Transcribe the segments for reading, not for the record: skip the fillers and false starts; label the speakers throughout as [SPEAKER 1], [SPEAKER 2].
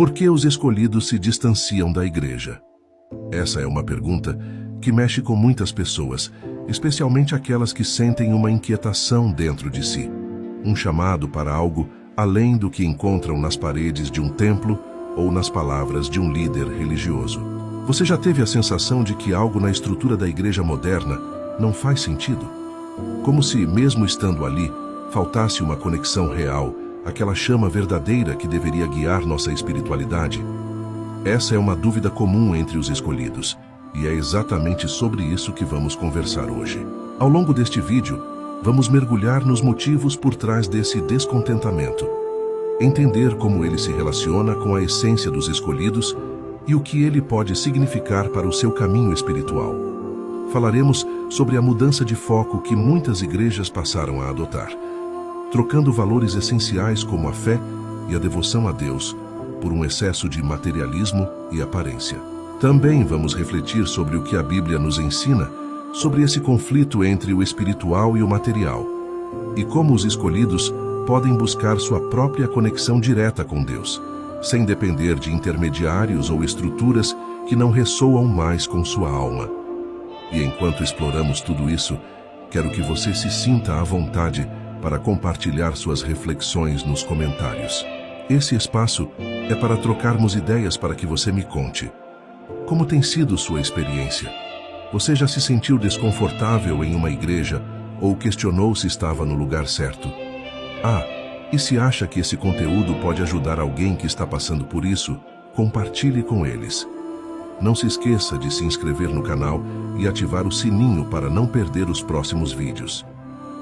[SPEAKER 1] Por que os escolhidos se distanciam da igreja? Essa é uma pergunta que mexe com muitas pessoas, especialmente aquelas que sentem uma inquietação dentro de si, um chamado para algo além do que encontram nas paredes de um templo ou nas palavras de um líder religioso. Você já teve a sensação de que algo na estrutura da igreja moderna não faz sentido? Como se, mesmo estando ali, faltasse uma conexão real, aquela chama verdadeira que deveria guiar nossa espiritualidade? Essa é uma dúvida comum entre os escolhidos, e é exatamente sobre isso que vamos conversar hoje. Ao longo deste vídeo, vamos mergulhar nos motivos por trás desse descontentamento, entender como ele se relaciona com a essência dos escolhidos e o que ele pode significar para o seu caminho espiritual. Falaremos sobre a mudança de foco que muitas igrejas passaram a adotar, trocando valores essenciais como a fé e a devoção a Deus por um excesso de materialismo e aparência. Também vamos refletir sobre o que a Bíblia nos ensina sobre esse conflito entre o espiritual e o material, e como os escolhidos podem buscar sua própria conexão direta com Deus, sem depender de intermediários ou estruturas que não ressoam mais com sua alma. E enquanto exploramos tudo isso, quero que você se sinta à vontade para compartilhar suas reflexões nos comentários. Esse espaço é para trocarmos ideias, para que você me conte. Como tem sido sua experiência? Você já se sentiu desconfortável em uma igreja ou questionou se estava no lugar certo? E se acha que esse conteúdo pode ajudar alguém que está passando por isso, compartilhe com eles. Não se esqueça de se inscrever no canal e ativar o sininho para não perder os próximos vídeos.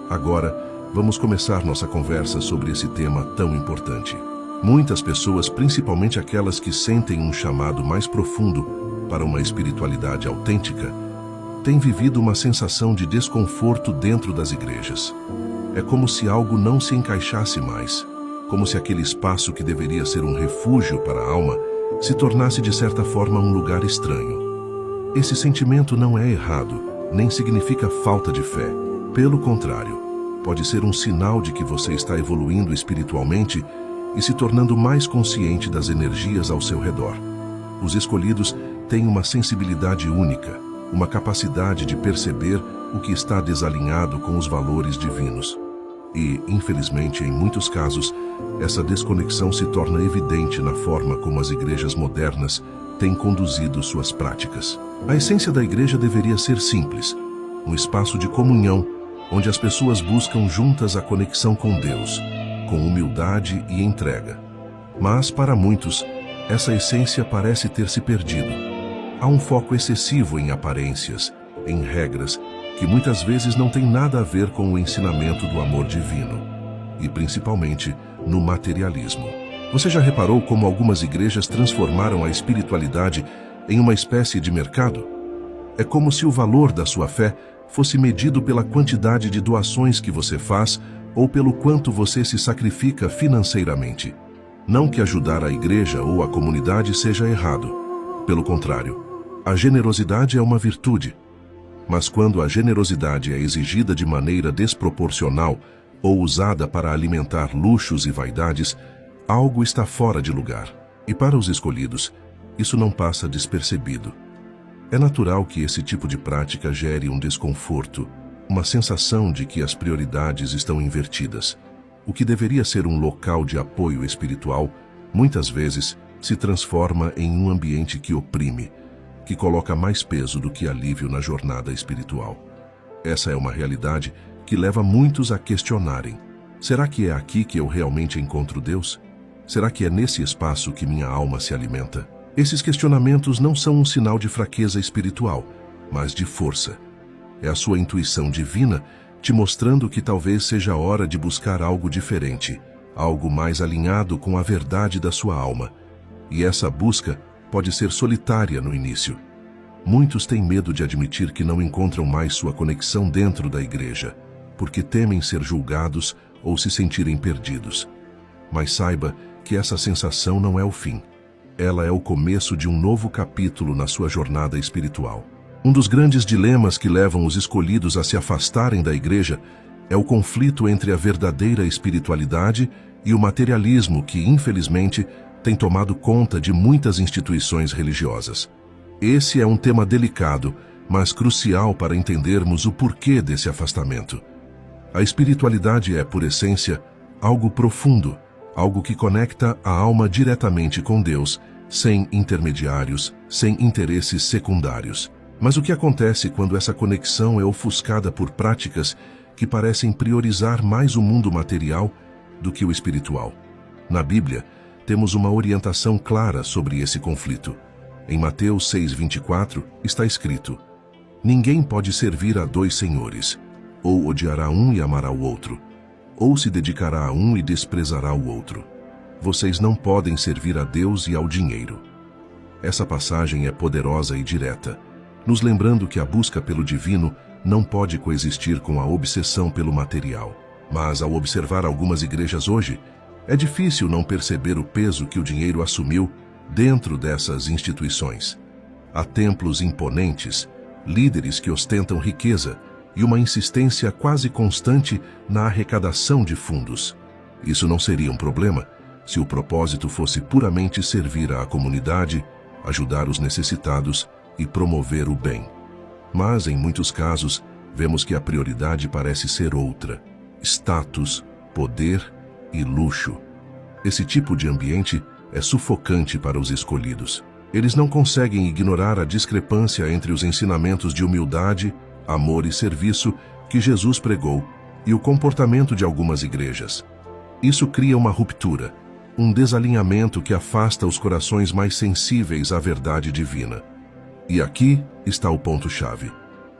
[SPEAKER 1] Agora, vamos começar nossa conversa sobre esse tema tão importante. Muitas pessoas, principalmente aquelas que sentem um chamado mais profundo para uma espiritualidade autêntica, têm vivido uma sensação de desconforto dentro das igrejas. É como se algo não se encaixasse mais, como se aquele espaço que deveria ser um refúgio para a alma se tornasse de certa forma um lugar estranho. Esse sentimento não é errado, nem significa falta de fé. Pelo contrário, pode ser um sinal de que você está evoluindo espiritualmente e se tornando mais consciente das energias ao seu redor. Os escolhidos têm uma sensibilidade única, uma capacidade de perceber o que está desalinhado com os valores divinos. E, infelizmente, em muitos casos, essa desconexão se torna evidente na forma como as igrejas modernas têm conduzido suas práticas. A essência da igreja deveria ser simples, um espaço de comunhão, onde as pessoas buscam juntas a conexão com Deus, com humildade e entrega. Mas, para muitos, essa essência parece ter se perdido. Há um foco excessivo em aparências, em regras, que muitas vezes não tem nada a ver com o ensinamento do amor divino, e principalmente no materialismo. Você já reparou como algumas igrejas transformaram a espiritualidade em uma espécie de mercado? É como se o valor da sua fé fosse medido pela quantidade de doações que você faz ou pelo quanto você se sacrifica financeiramente. Não que ajudar a igreja ou a comunidade seja errado. Pelo contrário, a generosidade é uma virtude. Mas quando a generosidade é exigida de maneira desproporcional ou usada para alimentar luxos e vaidades, algo está fora de lugar. E para os escolhidos, isso não passa despercebido. É natural que esse tipo de prática gere um desconforto, uma sensação de que as prioridades estão invertidas. O que deveria ser um local de apoio espiritual, muitas vezes se transforma em um ambiente que oprime, que coloca mais peso do que alívio na jornada espiritual. Essa é uma realidade que leva muitos a questionarem: será que é aqui que eu realmente encontro Deus? Será que é nesse espaço que minha alma se alimenta? Esses questionamentos não são um sinal de fraqueza espiritual, mas de força. É a sua intuição divina te mostrando que talvez seja a hora de buscar algo diferente, algo mais alinhado com a verdade da sua alma. E essa busca pode ser solitária no início. Muitos têm medo de admitir que não encontram mais sua conexão dentro da igreja, porque temem ser julgados ou se sentirem perdidos. Mas saiba que essa sensação não é o fim. Ela é o começo de um novo capítulo na sua jornada espiritual. Um dos grandes dilemas que levam os escolhidos a se afastarem da igreja é o conflito entre a verdadeira espiritualidade e o materialismo que, infelizmente, tem tomado conta de muitas instituições religiosas. Esse é um tema delicado, mas crucial para entendermos o porquê desse afastamento. A espiritualidade é, por essência, algo profundo, algo que conecta a alma diretamente com Deus, sem intermediários, sem interesses secundários. Mas o que acontece quando essa conexão é ofuscada por práticas que parecem priorizar mais o mundo material do que o espiritual? Na Bíblia, temos uma orientação clara sobre esse conflito. Em Mateus 6:24 está escrito: ninguém pode servir a dois senhores, ou odiará um e amará o outro, ou se dedicará a um e desprezará o outro. Vocês não podem servir a Deus e ao dinheiro. Essa passagem é poderosa e direta, nos lembrando que a busca pelo divino não pode coexistir com a obsessão pelo material. Mas, ao observar algumas igrejas hoje, é difícil não perceber o peso que o dinheiro assumiu dentro dessas instituições. Há templos imponentes, líderes que ostentam riqueza e uma insistência quase constante na arrecadação de fundos. Isso não seria um problema se o propósito fosse puramente servir à comunidade, ajudar os necessitados e promover o bem. Mas, em muitos casos, vemos que a prioridade parece ser outra: status, poder e luxo. Esse tipo de ambiente é sufocante para os escolhidos. Eles não conseguem ignorar a discrepância entre os ensinamentos de humildade, amor e serviço que Jesus pregou e o comportamento de algumas igrejas. Isso cria uma ruptura, um desalinhamento que afasta os corações mais sensíveis à verdade divina. E aqui está o ponto-chave.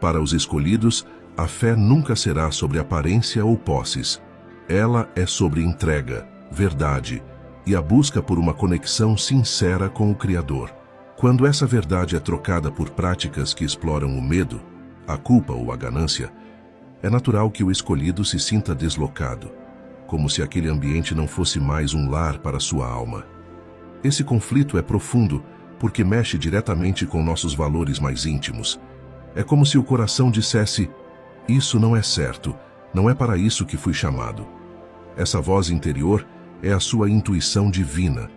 [SPEAKER 1] Para os escolhidos, a fé nunca será sobre aparência ou posses. Ela é sobre entrega, verdade e a busca por uma conexão sincera com o Criador. Quando essa verdade é trocada por práticas que exploram o medo, a culpa ou a ganância, é natural que o escolhido se sinta deslocado, como se aquele ambiente não fosse mais um lar para sua alma. Esse conflito é profundo porque mexe diretamente com nossos valores mais íntimos. É como se o coração dissesse: isso não é certo, não é para isso que fui chamado. Essa voz interior é a sua intuição divina,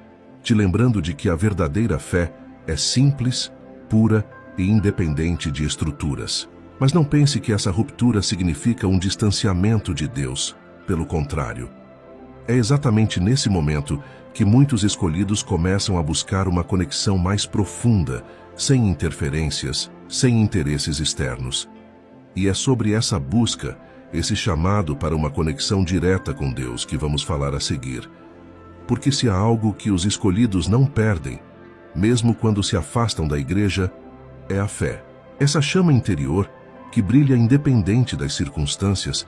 [SPEAKER 1] te lembrando de que a verdadeira fé é simples, pura e independente de estruturas. Mas não pense que essa ruptura significa um distanciamento de Deus. Pelo contrário, é exatamente nesse momento que muitos escolhidos começam a buscar uma conexão mais profunda, sem interferências, sem interesses externos. E é sobre essa busca, esse chamado para uma conexão direta com Deus que vamos falar a seguir. Porque se há algo que os escolhidos não perdem, mesmo quando se afastam da igreja, é a fé. Essa chama interior, que brilha independente das circunstâncias,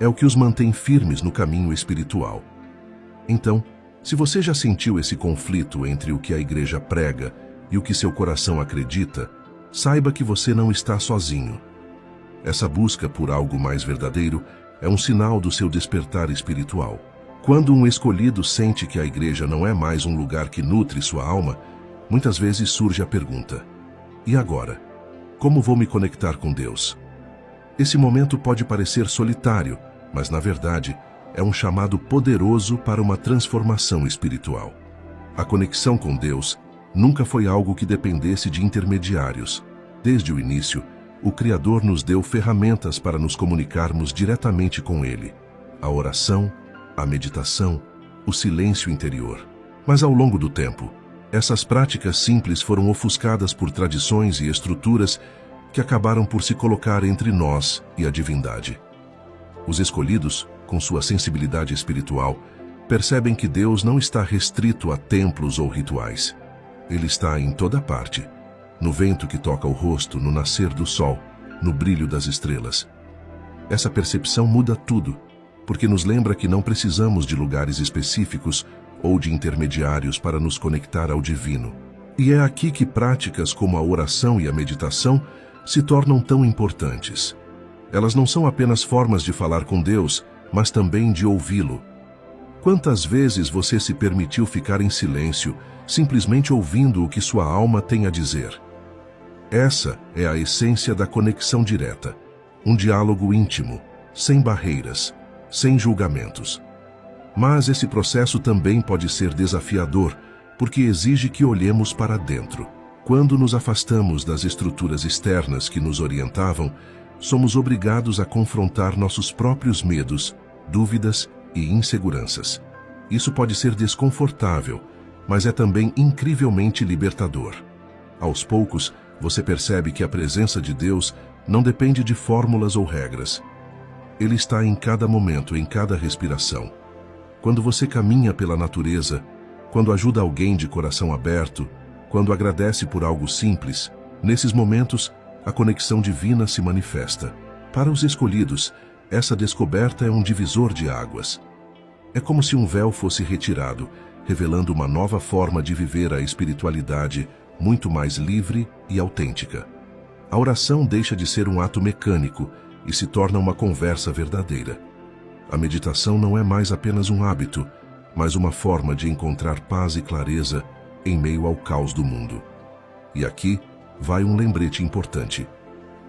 [SPEAKER 1] é o que os mantém firmes no caminho espiritual. Então, se você já sentiu esse conflito entre o que a igreja prega e o que seu coração acredita, saiba que você não está sozinho. Essa busca por algo mais verdadeiro é um sinal do seu despertar espiritual. Quando um escolhido sente que a igreja não é mais um lugar que nutre sua alma, muitas vezes surge a pergunta: e agora? Como vou me conectar com Deus? Esse momento pode parecer solitário, mas na verdade é um chamado poderoso para uma transformação espiritual. A conexão com Deus nunca foi algo que dependesse de intermediários. Desde o início, o Criador nos deu ferramentas para nos comunicarmos diretamente com Ele: a oração, a meditação, o silêncio interior. Mas ao longo do tempo, essas práticas simples foram ofuscadas por tradições e estruturas que acabaram por se colocar entre nós e a divindade. Os escolhidos, com sua sensibilidade espiritual, percebem que Deus não está restrito a templos ou rituais. Ele está em toda parte, no vento que toca o rosto, no nascer do sol, no brilho das estrelas. Essa percepção muda tudo, porque nos lembra que não precisamos de lugares específicos ou de intermediários para nos conectar ao divino. E é aqui que práticas como a oração e a meditação se tornam tão importantes. Elas não são apenas formas de falar com Deus, mas também de ouvi-lo. Quantas vezes você se permitiu ficar em silêncio, simplesmente ouvindo o que sua alma tem a dizer? Essa é a essência da conexão direta, um diálogo íntimo, sem barreiras, sem julgamentos. Mas esse processo também pode ser desafiador, porque exige que olhemos para dentro. Quando nos afastamos das estruturas externas que nos orientavam, somos obrigados a confrontar nossos próprios medos, dúvidas e inseguranças. Isso pode ser desconfortável, mas é também incrivelmente libertador. Aos poucos, você percebe que a presença de Deus não depende de fórmulas ou regras. Ele está em cada momento, em cada respiração. Quando você caminha pela natureza, quando ajuda alguém de coração aberto, quando agradece por algo simples, nesses momentos, a conexão divina se manifesta. Para os escolhidos, essa descoberta é um divisor de águas. É como se um véu fosse retirado, revelando uma nova forma de viver a espiritualidade, muito mais livre e autêntica. A oração deixa de ser um ato mecânico e se torna uma conversa verdadeira. A meditação não é mais apenas um hábito, mas uma forma de encontrar paz e clareza em meio ao caos do mundo. E aqui vai um lembrete importante.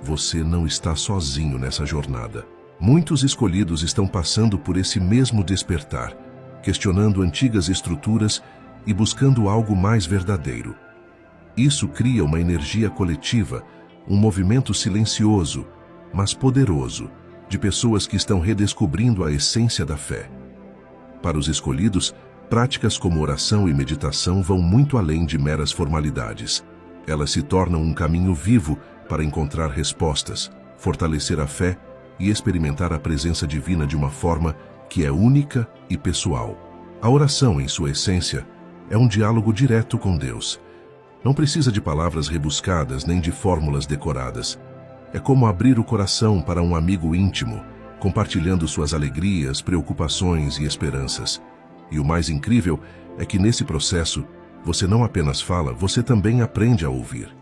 [SPEAKER 1] Você não está sozinho nessa jornada. Muitos escolhidos estão passando por esse mesmo despertar, questionando antigas estruturas e buscando algo mais verdadeiro. Isso cria uma energia coletiva, um movimento silencioso, mas poderoso, de pessoas que estão redescobrindo a essência da fé. Para os escolhidos, práticas como oração e meditação vão muito além de meras formalidades. Elas se tornam um caminho vivo para encontrar respostas, fortalecer a fé e experimentar a presença divina de uma forma que é única e pessoal. A oração, em sua essência, é um diálogo direto com Deus. Não precisa de palavras rebuscadas nem de fórmulas decoradas. É como abrir o coração para um amigo íntimo, compartilhando suas alegrias, preocupações e esperanças. E o mais incrível é que nesse processo, você não apenas fala, você também aprende a ouvir.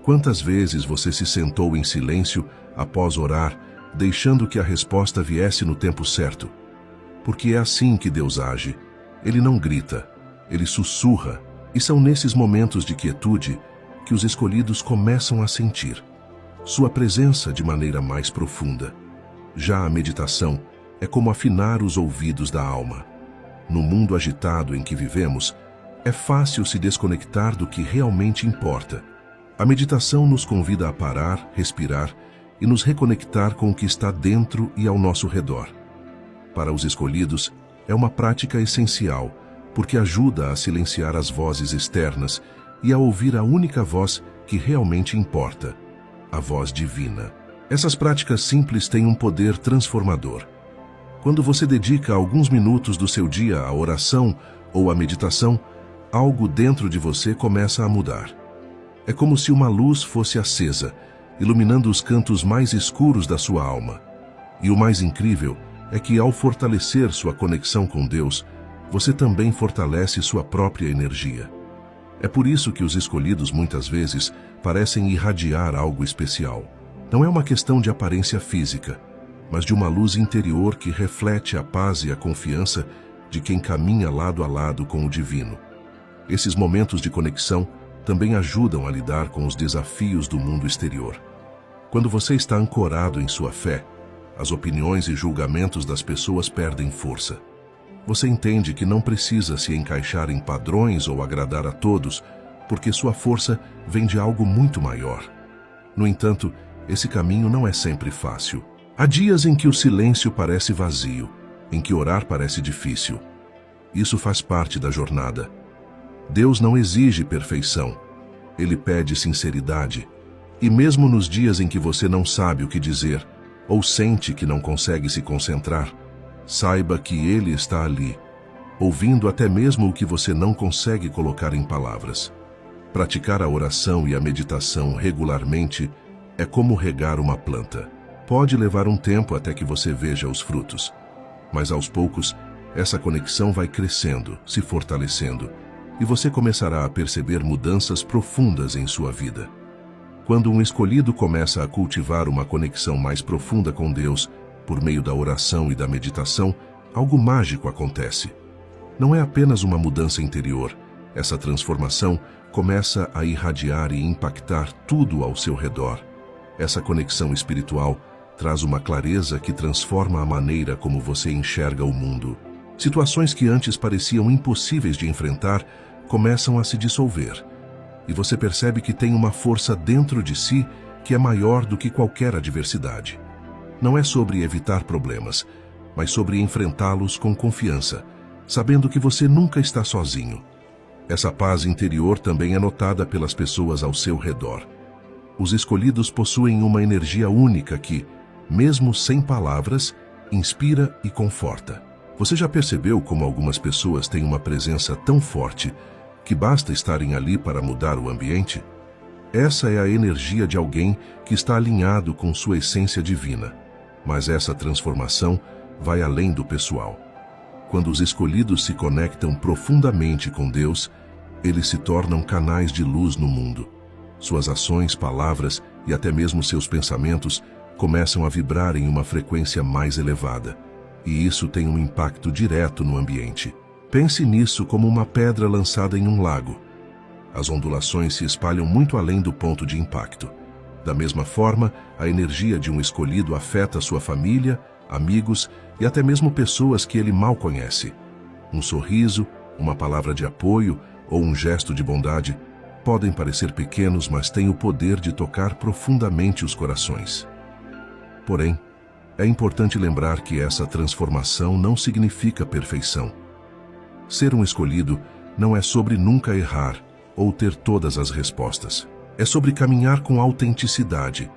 [SPEAKER 1] Quantas vezes você se sentou em silêncio após orar, deixando que a resposta viesse no tempo certo? Porque é assim que Deus age. Ele não grita, ele sussurra, e são nesses momentos de quietude que os escolhidos começam a sentir sua presença de maneira mais profunda. Já a meditação é como afinar os ouvidos da alma. No mundo agitado em que vivemos, é fácil se desconectar do que realmente importa. A meditação nos convida a parar, respirar e nos reconectar com o que está dentro e ao nosso redor. Para os escolhidos, é uma prática essencial, porque ajuda a silenciar as vozes externas e a ouvir a única voz que realmente importa, a voz divina. Essas práticas simples têm um poder transformador. Quando você dedica alguns minutos do seu dia à oração ou à meditação, algo dentro de você começa a mudar. É como se uma luz fosse acesa, iluminando os cantos mais escuros da sua alma. E o mais incrível é que, ao fortalecer sua conexão com Deus, você também fortalece sua própria energia. É por isso que os escolhidos muitas vezes parecem irradiar algo especial. Não é uma questão de aparência física, mas de uma luz interior que reflete a paz e a confiança de quem caminha lado a lado com o divino. Esses momentos de conexão também ajudam a lidar com os desafios do mundo exterior. Quando você está ancorado em sua fé, as opiniões e julgamentos das pessoas perdem força. Você entende que não precisa se encaixar em padrões ou agradar a todos, porque sua força vem de algo muito maior. No entanto, esse caminho não é sempre fácil. Há dias em que o silêncio parece vazio, em que orar parece difícil. Isso faz parte da jornada. Deus não exige perfeição. Ele pede sinceridade. E mesmo nos dias em que você não sabe o que dizer, ou sente que não consegue se concentrar, saiba que Ele está ali, ouvindo até mesmo o que você não consegue colocar em palavras. Praticar a oração e a meditação regularmente é como regar uma planta. Pode levar um tempo até que você veja os frutos, mas aos poucos, essa conexão vai crescendo, se fortalecendo, e você começará a perceber mudanças profundas em sua vida. Quando um escolhido começa a cultivar uma conexão mais profunda com Deus, por meio da oração e da meditação, algo mágico acontece. Não é apenas uma mudança interior. Essa transformação começa a irradiar e impactar tudo ao seu redor. Essa conexão espiritual traz uma clareza que transforma a maneira como você enxerga o mundo. Situações que antes pareciam impossíveis de enfrentar começam a se dissolver, e você percebe que tem uma força dentro de si que é maior do que qualquer adversidade. Não é sobre evitar problemas, mas sobre enfrentá-los com confiança, sabendo que você nunca está sozinho. Essa paz interior também é notada pelas pessoas ao seu redor. Os escolhidos possuem uma energia única que, mesmo sem palavras, inspira e conforta. Você já percebeu como algumas pessoas têm uma presença tão forte que basta estarem ali para mudar o ambiente? Essa é a energia de alguém que está alinhado com sua essência divina. Mas essa transformação vai além do pessoal. Quando os escolhidos se conectam profundamente com Deus, eles se tornam canais de luz no mundo. Suas ações, palavras e até mesmo seus pensamentos começam a vibrar em uma frequência mais elevada. E isso tem um impacto direto no ambiente. Pense nisso como uma pedra lançada em um lago. As ondulações se espalham muito além do ponto de impacto. Da mesma forma, a energia de um escolhido afeta sua família, amigos e até mesmo pessoas que ele mal conhece. Um sorriso, uma palavra de apoio ou um gesto de bondade podem parecer pequenos, mas têm o poder de tocar profundamente os corações. Porém, é importante lembrar que essa transformação não significa perfeição. Ser um escolhido não é sobre nunca errar ou ter todas as respostas. É sobre caminhar com autenticidade,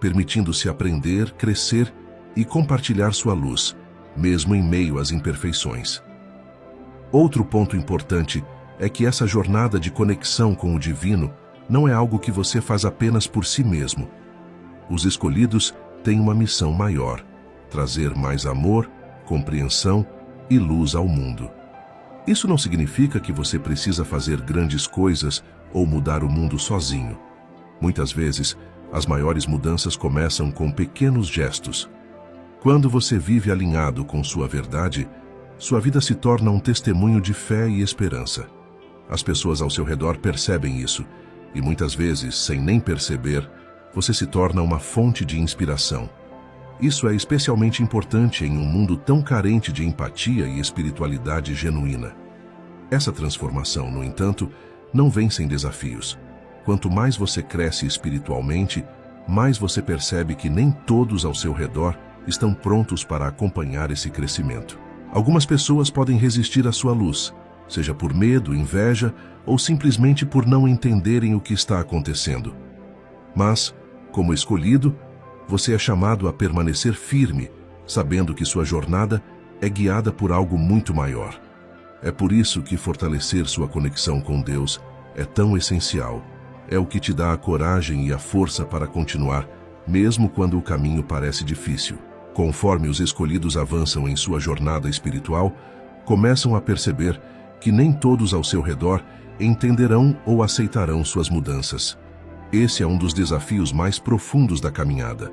[SPEAKER 1] permitindo-se aprender, crescer e compartilhar sua luz, mesmo em meio às imperfeições. Outro ponto importante é que essa jornada de conexão com o divino não é algo que você faz apenas por si mesmo. Os escolhidos têm uma missão maior: trazer mais amor, compreensão e luz ao mundo. Isso não significa que você precisa fazer grandes coisas ou mudar o mundo sozinho. Muitas vezes, as maiores mudanças começam com pequenos gestos. Quando você vive alinhado com sua verdade, sua vida se torna um testemunho de fé e esperança. As pessoas ao seu redor percebem isso, e muitas vezes, sem nem perceber, você se torna uma fonte de inspiração. Isso é especialmente importante em um mundo tão carente de empatia e espiritualidade genuína. Essa transformação, no entanto, não vem sem desafios. Quanto mais você cresce espiritualmente, mais você percebe que nem todos ao seu redor estão prontos para acompanhar esse crescimento. Algumas pessoas podem resistir à sua luz, seja por medo, inveja ou simplesmente por não entenderem o que está acontecendo. Mas, como escolhido, você é chamado a permanecer firme, sabendo que sua jornada é guiada por algo muito maior. É por isso que fortalecer sua conexão com Deus é tão essencial. É o que te dá a coragem e a força para continuar, mesmo quando o caminho parece difícil. Conforme os escolhidos avançam em sua jornada espiritual, começam a perceber que nem todos ao seu redor entenderão ou aceitarão suas mudanças. Esse é um dos desafios mais profundos da caminhada: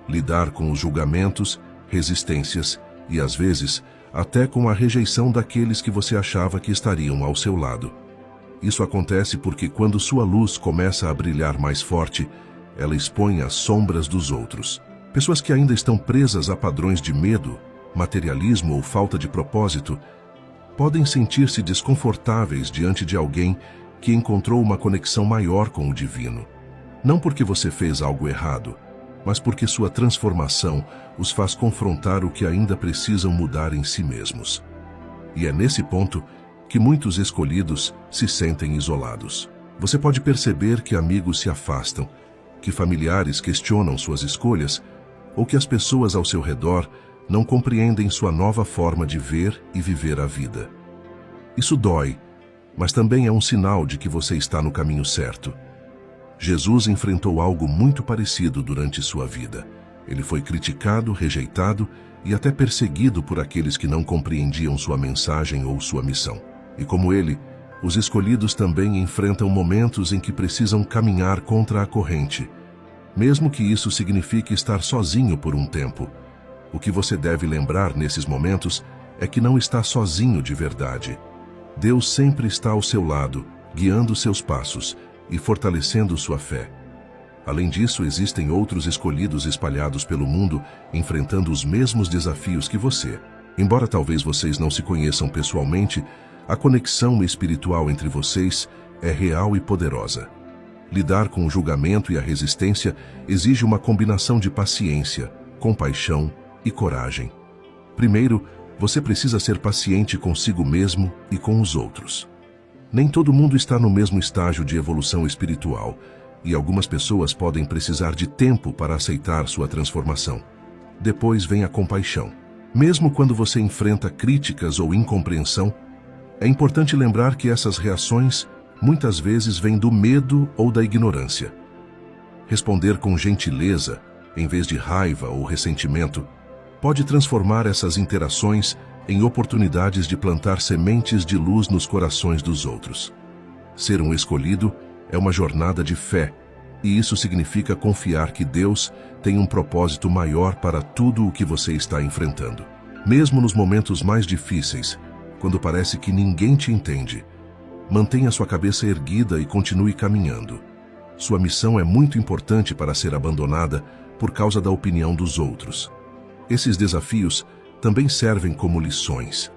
[SPEAKER 1] lidar com os julgamentos, resistências e, às vezes, até com a rejeição daqueles que você achava que estariam ao seu lado. Isso acontece porque quando sua luz começa a brilhar mais forte, ela expõe as sombras dos outros. Pessoas que ainda estão presas a padrões de medo, materialismo ou falta de propósito podem sentir-se desconfortáveis diante de alguém que encontrou uma conexão maior com o divino. Não porque você fez algo errado, mas porque sua transformação os faz confrontar o que ainda precisam mudar em si mesmos. E é nesse ponto que muitos escolhidos se sentem isolados. Você pode perceber que amigos se afastam, que familiares questionam suas escolhas, ou que as pessoas ao seu redor não compreendem sua nova forma de ver e viver a vida. Isso dói, mas também é um sinal de que você está no caminho certo. Jesus enfrentou algo muito parecido durante sua vida. Ele foi criticado, rejeitado e até perseguido por aqueles que não compreendiam sua mensagem ou sua missão. E como ele, os escolhidos também enfrentam momentos em que precisam caminhar contra a corrente, mesmo que isso signifique estar sozinho por um tempo. O que você deve lembrar nesses momentos é que não está sozinho de verdade. Deus sempre está ao seu lado, guiando seus passos e fortalecendo sua fé. Além disso, existem outros escolhidos espalhados pelo mundo enfrentando os mesmos desafios que você. Embora talvez vocês não se conheçam pessoalmente, a conexão espiritual entre vocês é real e poderosa. Lidar com o julgamento e a resistência exige uma combinação de paciência, compaixão e coragem. Primeiro, você precisa ser paciente consigo mesmo e com os outros. Nem todo mundo está no mesmo estágio de evolução espiritual, e algumas pessoas podem precisar de tempo para aceitar sua transformação. Depois vem a compaixão. Mesmo quando você enfrenta críticas ou incompreensão, é importante lembrar que essas reações muitas vezes vêm do medo ou da ignorância. Responder com gentileza, em vez de raiva ou ressentimento, pode transformar essas interações em oportunidades de plantar sementes de luz nos corações dos outros. Ser um escolhido é uma jornada de fé, e isso significa confiar que Deus tem um propósito maior para tudo o que você está enfrentando. Mesmo nos momentos mais difíceis, quando parece que ninguém te entende, mantenha sua cabeça erguida e continue caminhando. Sua missão é muito importante para ser abandonada por causa da opinião dos outros. Esses desafios também servem como lições.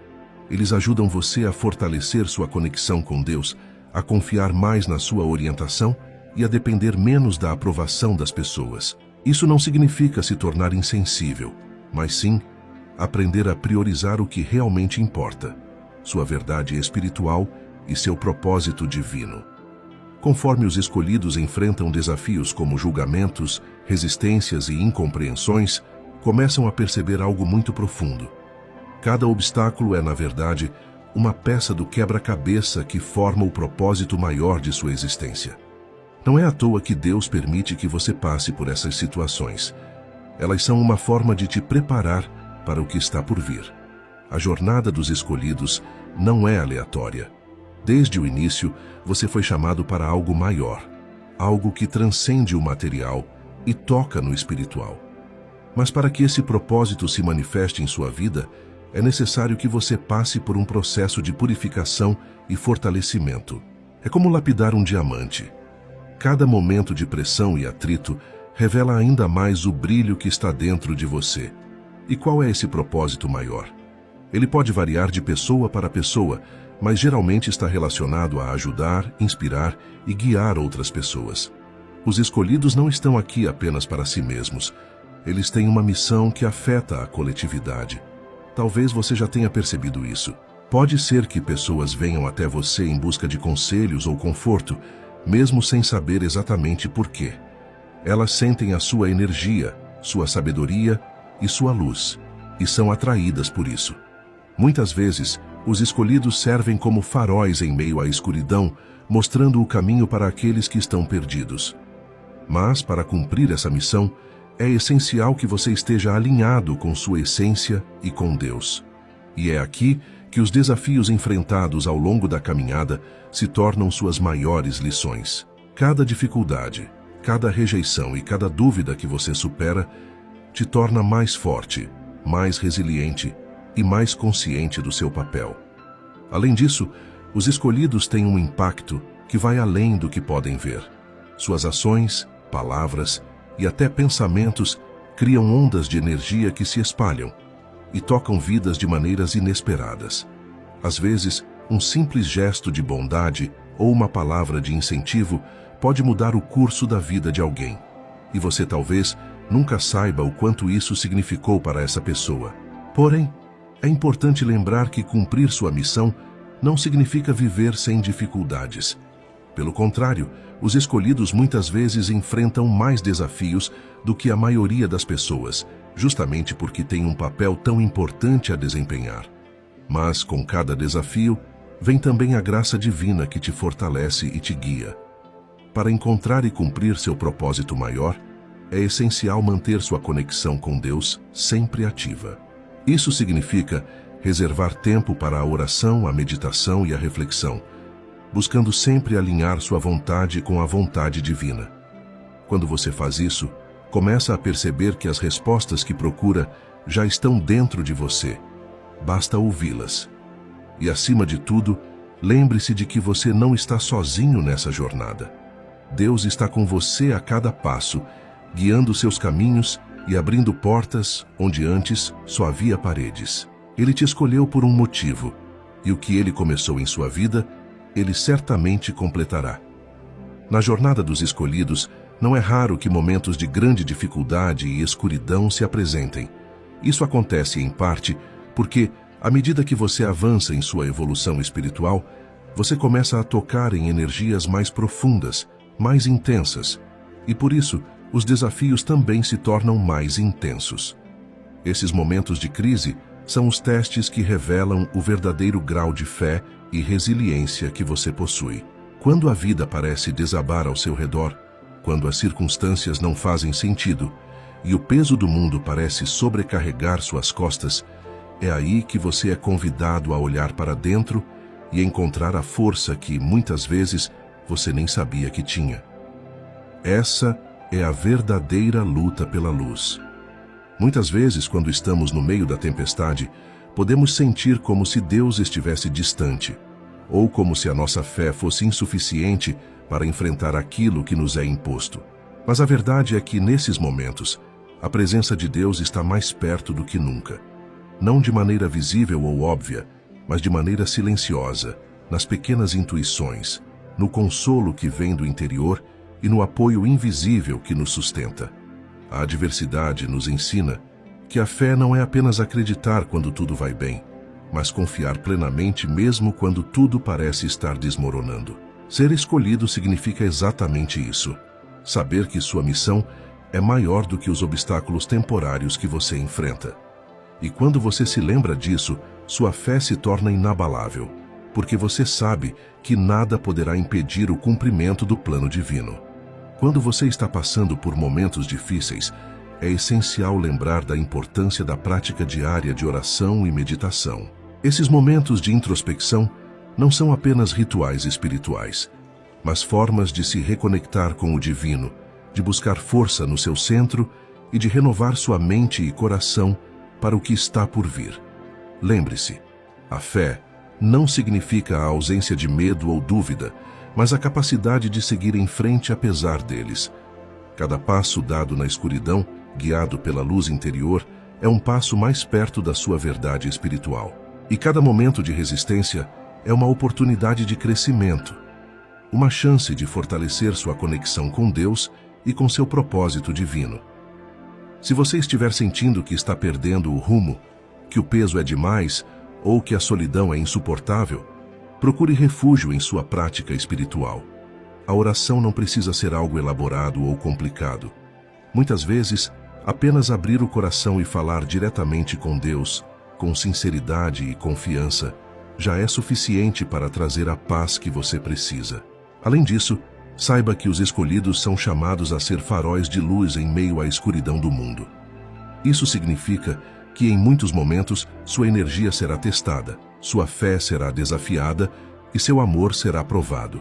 [SPEAKER 1] Eles ajudam você a fortalecer sua conexão com Deus, a confiar mais na sua orientação e a depender menos da aprovação das pessoas. Isso não significa se tornar insensível, mas sim aprender a priorizar o que realmente importa, sua verdade espiritual e seu propósito divino. Conforme os escolhidos enfrentam desafios como julgamentos, resistências e incompreensões, começam a perceber algo muito profundo. Cada obstáculo é, na verdade, uma peça do quebra-cabeça que forma o propósito maior de sua existência. Não é à toa que Deus permite que você passe por essas situações. Elas são uma forma de te preparar para o que está por vir. A jornada dos escolhidos não é aleatória. Desde o início, você foi chamado para algo maior, algo que transcende o material e toca no espiritual. Mas para que esse propósito se manifeste em sua vida, é necessário que você passe por um processo de purificação e fortalecimento. É como lapidar um diamante. Cada momento de pressão e atrito revela ainda mais o brilho que está dentro de você. E qual é esse propósito maior? Ele pode variar de pessoa para pessoa, mas geralmente está relacionado a ajudar, inspirar e guiar outras pessoas. Os escolhidos não estão aqui apenas para si mesmos. Eles têm uma missão que afeta a coletividade. Talvez você já tenha percebido isso. Pode ser que pessoas venham até você em busca de conselhos ou conforto, mesmo sem saber exatamente por quê. Elas sentem a sua energia, sua sabedoria e sua luz, e são atraídas por isso. Muitas vezes, os escolhidos servem como faróis em meio à escuridão, mostrando o caminho para aqueles que estão perdidos. Mas, para cumprir essa missão, é essencial que você esteja alinhado com sua essência e com Deus. E é aqui que os desafios enfrentados ao longo da caminhada se tornam suas maiores lições. Cada dificuldade, cada rejeição e cada dúvida que você supera te torna mais forte, mais resiliente e mais consciente do seu papel. Além disso, os escolhidos têm um impacto que vai além do que podem ver. Suas ações, palavras e até pensamentos criam ondas de energia que se espalham e tocam vidas de maneiras inesperadas. Às vezes, um simples gesto de bondade ou uma palavra de incentivo pode mudar o curso da vida de alguém. E você talvez nunca saiba o quanto isso significou para essa pessoa. Porém, é importante lembrar que cumprir sua missão não significa viver sem dificuldades. Pelo contrário, os escolhidos muitas vezes enfrentam mais desafios do que a maioria das pessoas, justamente porque têm um papel tão importante a desempenhar. Mas, com cada desafio, vem também a graça divina que te fortalece e te guia. Para encontrar e cumprir seu propósito maior, é essencial manter sua conexão com Deus sempre ativa. Isso significa reservar tempo para a oração, a meditação e a reflexão, buscando sempre alinhar sua vontade com a vontade divina. Quando você faz isso, começa a perceber que as respostas que procura já estão dentro de você. Basta ouvi-las. E, acima de tudo, lembre-se de que você não está sozinho nessa jornada. Deus está com você a cada passo, guiando seus caminhos e abrindo portas onde antes só havia paredes. Ele te escolheu por um motivo, e o que ele começou em sua vida, ele certamente completará. Na jornada dos escolhidos, não é raro que momentos de grande dificuldade e escuridão se apresentem. Isso acontece, em parte, porque, à medida que você avança em sua evolução espiritual, você começa a tocar em energias mais profundas, mais intensas, e por isso, os desafios também se tornam mais intensos. Esses momentos de crise são os testes que revelam o verdadeiro grau de fé e resiliência que você possui. Quando a vida parece desabar ao seu redor, quando as circunstâncias não fazem sentido e o peso do mundo parece sobrecarregar suas costas, é aí que você é convidado a olhar para dentro e encontrar a força que, muitas vezes, você nem sabia que tinha. Essa é a verdadeira luta pela luz. Muitas vezes, quando estamos no meio da tempestade, podemos sentir como se Deus estivesse distante, ou como se a nossa fé fosse insuficiente para enfrentar aquilo que nos é imposto. Mas a verdade é que, nesses momentos, a presença de Deus está mais perto do que nunca. Não de maneira visível ou óbvia, mas de maneira silenciosa, nas pequenas intuições, no consolo que vem do interior e no apoio invisível que nos sustenta. A adversidade nos ensina que a fé não é apenas acreditar quando tudo vai bem, mas confiar plenamente mesmo quando tudo parece estar desmoronando. Ser escolhido significa exatamente isso. Saber que sua missão é maior do que os obstáculos temporários que você enfrenta. E quando você se lembra disso, sua fé se torna inabalável, porque você sabe que nada poderá impedir o cumprimento do plano divino. Quando você está passando por momentos difíceis, é essencial lembrar da importância da prática diária de oração e meditação. Esses momentos de introspecção não são apenas rituais espirituais, mas formas de se reconectar com o divino, de buscar força no seu centro e de renovar sua mente e coração para o que está por vir. Lembre-se, a fé não significa a ausência de medo ou dúvida, mas a capacidade de seguir em frente apesar deles. Cada passo dado na escuridão, guiado pela luz interior, é um passo mais perto da sua verdade espiritual. E cada momento de resistência é uma oportunidade de crescimento, uma chance de fortalecer sua conexão com Deus e com seu propósito divino. Se você estiver sentindo que está perdendo o rumo, que o peso é demais ou que a solidão é insuportável, procure refúgio em sua prática espiritual. A oração não precisa ser algo elaborado ou complicado. Muitas vezes, apenas abrir o coração e falar diretamente com Deus, com sinceridade e confiança, já é suficiente para trazer a paz que você precisa. Além disso, saiba que os escolhidos são chamados a ser faróis de luz em meio à escuridão do mundo. Isso significa que em muitos momentos sua energia será testada, sua fé será desafiada e seu amor será provado.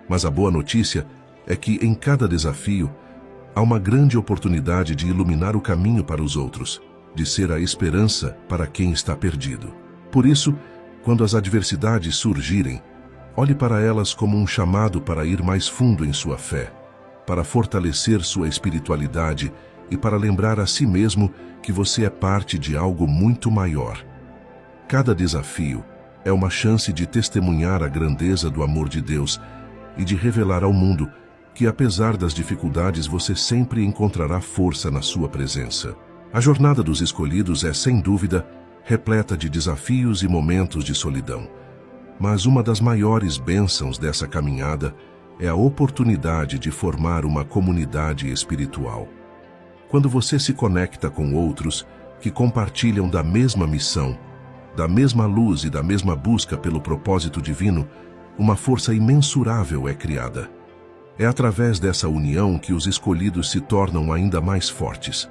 [SPEAKER 1] Mas a boa notícia é que em cada desafio há uma grande oportunidade de iluminar o caminho para os outros, de ser a esperança para quem está perdido. Por isso, quando as adversidades surgirem, olhe para elas como um chamado para ir mais fundo em sua fé, para fortalecer sua espiritualidade e para lembrar a si mesmo que você é parte de algo muito maior. Cada desafio é uma chance de testemunhar a grandeza do amor de Deus e de revelar ao mundo que, apesar das dificuldades, você sempre encontrará força na sua presença. A jornada dos escolhidos é, sem dúvida, repleta de desafios e momentos de solidão. Mas uma das maiores bênçãos dessa caminhada é a oportunidade de formar uma comunidade espiritual. Quando você se conecta com outros que compartilham da mesma missão, da mesma luz e da mesma busca pelo propósito divino, uma força imensurável é criada. É através dessa união que os escolhidos se tornam ainda mais fortes.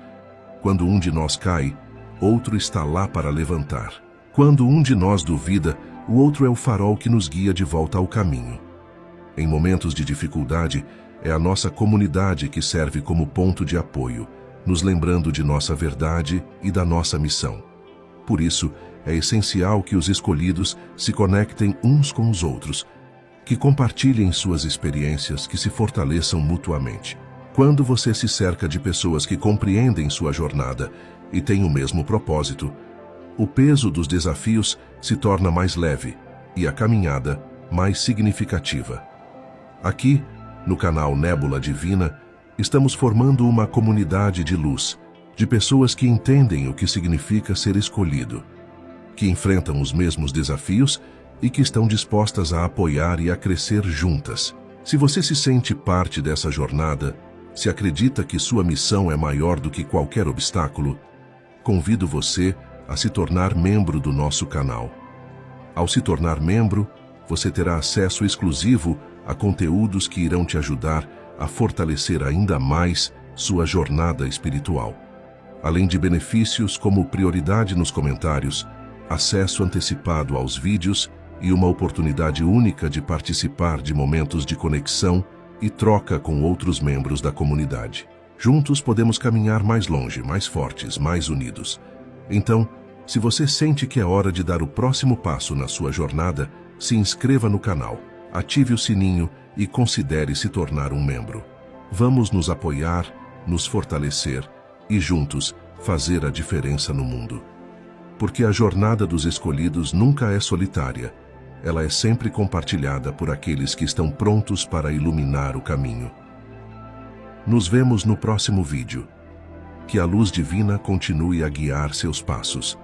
[SPEAKER 1] Quando um de nós cai, outro está lá para levantar. Quando um de nós duvida, o outro é o farol que nos guia de volta ao caminho. Em momentos de dificuldade, é a nossa comunidade que serve como ponto de apoio, nos lembrando de nossa verdade e da nossa missão. Por isso, é essencial que os escolhidos se conectem uns com os outros, que compartilhem suas experiências, que se fortaleçam mutuamente. Quando você se cerca de pessoas que compreendem sua jornada e têm o mesmo propósito, o peso dos desafios se torna mais leve e a caminhada mais significativa. Aqui, no canal Nébula Divina, estamos formando uma comunidade de luz, de pessoas que entendem o que significa ser escolhido, que enfrentam os mesmos desafios e que estão dispostas a apoiar e a crescer juntas. Se você se sente parte dessa jornada, se acredita que sua missão é maior do que qualquer obstáculo, convido você a se tornar membro do nosso canal. Ao se tornar membro, você terá acesso exclusivo a conteúdos que irão te ajudar a fortalecer ainda mais sua jornada espiritual. Além de benefícios como prioridade nos comentários, acesso antecipado aos vídeos e uma oportunidade única de participar de momentos de conexão e troca com outros membros da comunidade. Juntos podemos caminhar mais longe, mais fortes, mais unidos. Então, se você sente que é hora de dar o próximo passo na sua jornada, se inscreva no canal, ative o sininho e considere se tornar um membro. Vamos nos apoiar, nos fortalecer e juntos fazer a diferença no mundo. Porque a jornada dos escolhidos nunca é solitária. Ela é sempre compartilhada por aqueles que estão prontos para iluminar o caminho. Nos vemos no próximo vídeo. Que a luz divina continue a guiar seus passos.